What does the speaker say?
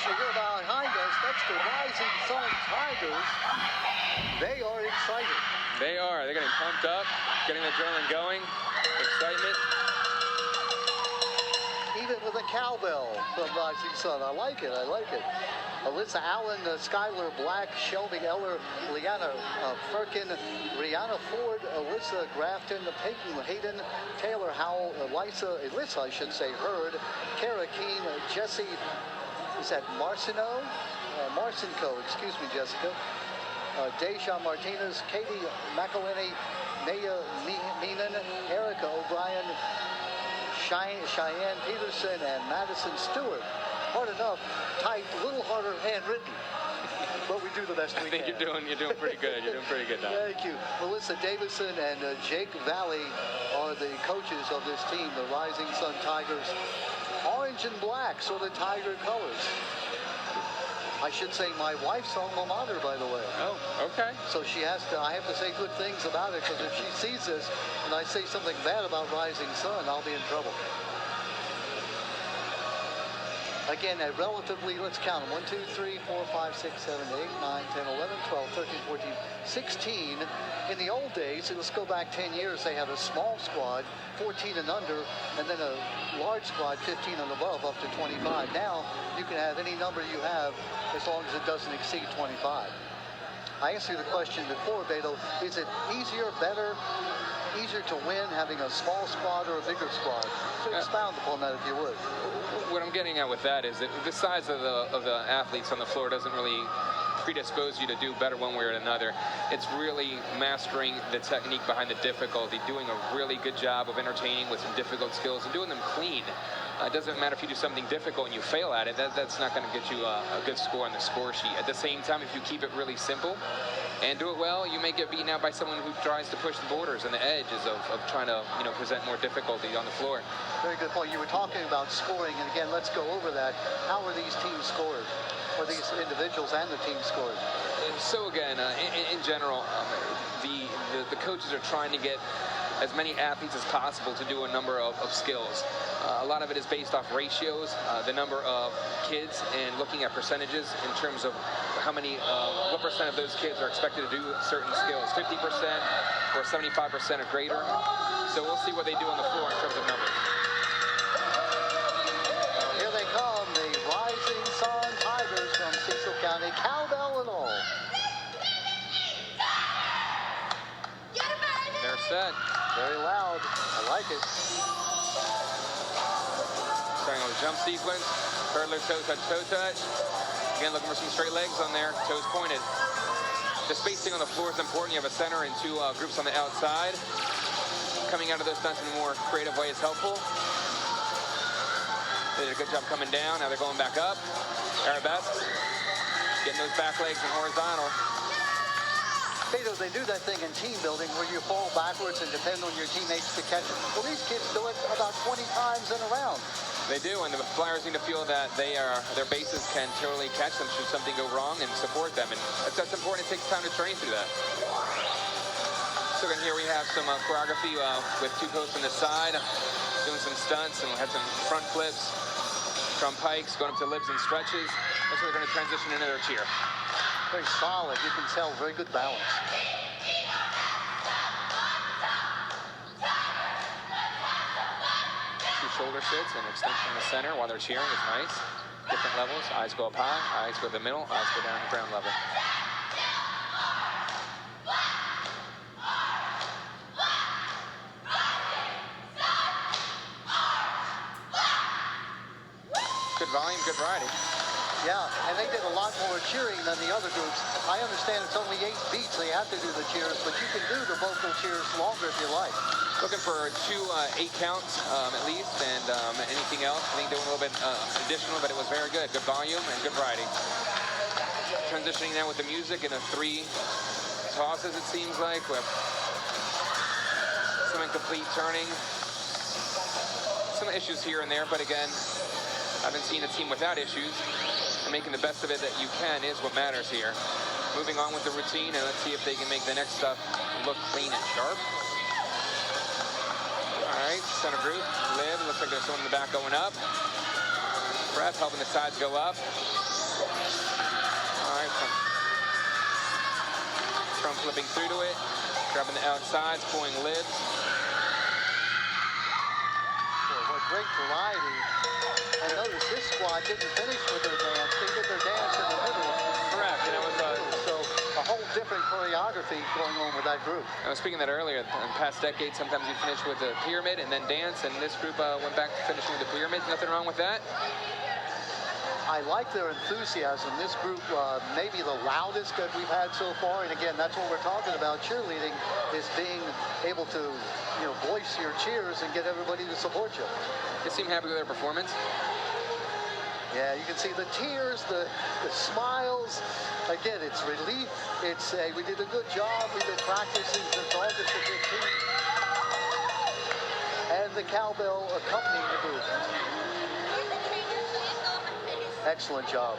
you hear behind us, that's the Rising Sun Tigers. They are excited. They are. They're getting pumped up, getting the adrenaline going, excitement. Even with a cowbell from Rising Sun. I like it. I like it. Alyssa Allen, Skylar Black, Shelby Eller, Leanna Firkin, Rihanna Ford, Alyssa Grafton, Peyton Hayden, Taylor Howell, Alyssa, I should say, Hurd, Kara Keene, Jesse, is that Marcineau? Marcinko, excuse me, Jessica. Deja Martinez, Katie McElhinney, Naya Meenan, Erica O'Brien, Cheyenne Peterson, and Madison Stewart. Hard enough, typed, a little harder handwritten, but we do the best we can. I think you're doing pretty good. You're doing pretty good now. Thank you. Melissa Davison and Jake Valley are the coaches of this team, the Rising Sun Tigers. Orange and black, sort of Tiger colors. I should say my wife's alma mater, by the way. Oh, okay. So she has to, I have to say good things about it, because if she sees this and I say something bad about Rising Sun, I'll be in trouble. Again, relatively, let's count them. 1, 2, 3, 4, 5, 6, 7, 8, 9, 10, 11, 12, 13, 14, 16. In the old days, let's go back 10 years, they had a small squad, 14 and under, and then a large squad, 15 and above, up to 25. Now, you can have any number you have as long as it doesn't exceed 25. I asked you the question before, Beto, is it easier, better, easier to win having a small squad or a bigger squad? So expound upon that if you would. What I'm getting at with that is that the size of the athletes on the floor doesn't really predispose you to do better one way or another. It's really mastering the technique behind the difficulty, doing a really good job of entertaining with some difficult skills and doing them clean. It doesn't matter if you do something difficult and you fail at it, that's not going to get you a good score on the score sheet. At the same time, if you keep it really simple and do it well, you may get beaten out by someone who tries to push the borders and the edges of trying to present more difficulty on the floor. Very good point. You were talking about scoring, and again, let's go over that. How are these teams scored? Or these individuals and the team scored? So again, in general, the coaches are trying to get as many athletes as possible to do a number of skills. A lot of it is based off ratios, the number of kids, and looking at percentages in terms of how many, what percent of those kids are expected to do certain skills, 50% or 75% or greater. So we'll see what they do on the floor in terms of numbers. Here they come, the Rising Sun Tigers from Cecil County, cowbell and all. They're set. Very loud. I like it. Starting on the jump sequence. Hurdler, toe touch, toe touch. Again, looking for some straight legs on there. Toes pointed. The spacing on the floor is important. You have a center and two groups on the outside. Coming out of those stunts in a more creative way is helpful. They did a good job coming down. Now they're going back up. Arabesque. Getting those back legs in horizontal. Beto, they do that thing in team building where you fall backwards and depend on your teammates to catch it. Well, these kids do it about 20 times in a round. They do, and the Flyers need to feel that their bases can totally catch them should something go wrong and support them. And that's important. It takes time to train through that. So again, here we have some choreography with two posts on the side, doing some stunts, and we had some front flips, from pikes, going up to libs and stretches. That's where we're going to transition into their cheer. Very solid, you can tell, very good balance. Two shoulder sits and extension in the center while they're cheering is nice. Different levels, eyes go up high, eyes go to the middle, eyes go down to ground level. Good volume, good variety. Yeah, and they did a lot more cheering than the other groups. I understand it's only 8 beats, so you have to do the cheers, but you can do the vocal cheers longer if you like. Looking for 2 8 counts at least, and anything else. I think doing a little bit additional, but it was very good. Good volume and good variety. Transitioning now with the music in a 3 tosses, it seems like, with some incomplete turning. Some issues here and there, but again, I haven't seen a team without issues. And making the best of it that you can is what matters here. Moving on with the routine, and let's see if they can make the next stuff look clean and sharp. All right, center group, lib, looks like there's someone in the back going up. Breath, helping the sides go up. All right, front flipping through to it, grabbing the outsides, pulling lids. Boy, what great variety. And notice this squad didn't finish with their dance. They did their dance in the middle. Correct, and it was So a whole different choreography going on with that group. I was speaking of that earlier. In past decades, sometimes you finish with a pyramid and then dance, and this group went back to finishing with the pyramid. Nothing wrong with that. I like their enthusiasm. This group may be the loudest that we've had so far. And again, that's what we're talking about. Cheerleading is being able to, voice your cheers and get everybody to support you. They seem happy with their performance. Yeah, you can see the tears, the smiles. Again, it's relief. It's we did a good job. We've been practicing since August the 15th. And the cowbell accompanying the group. Excellent job.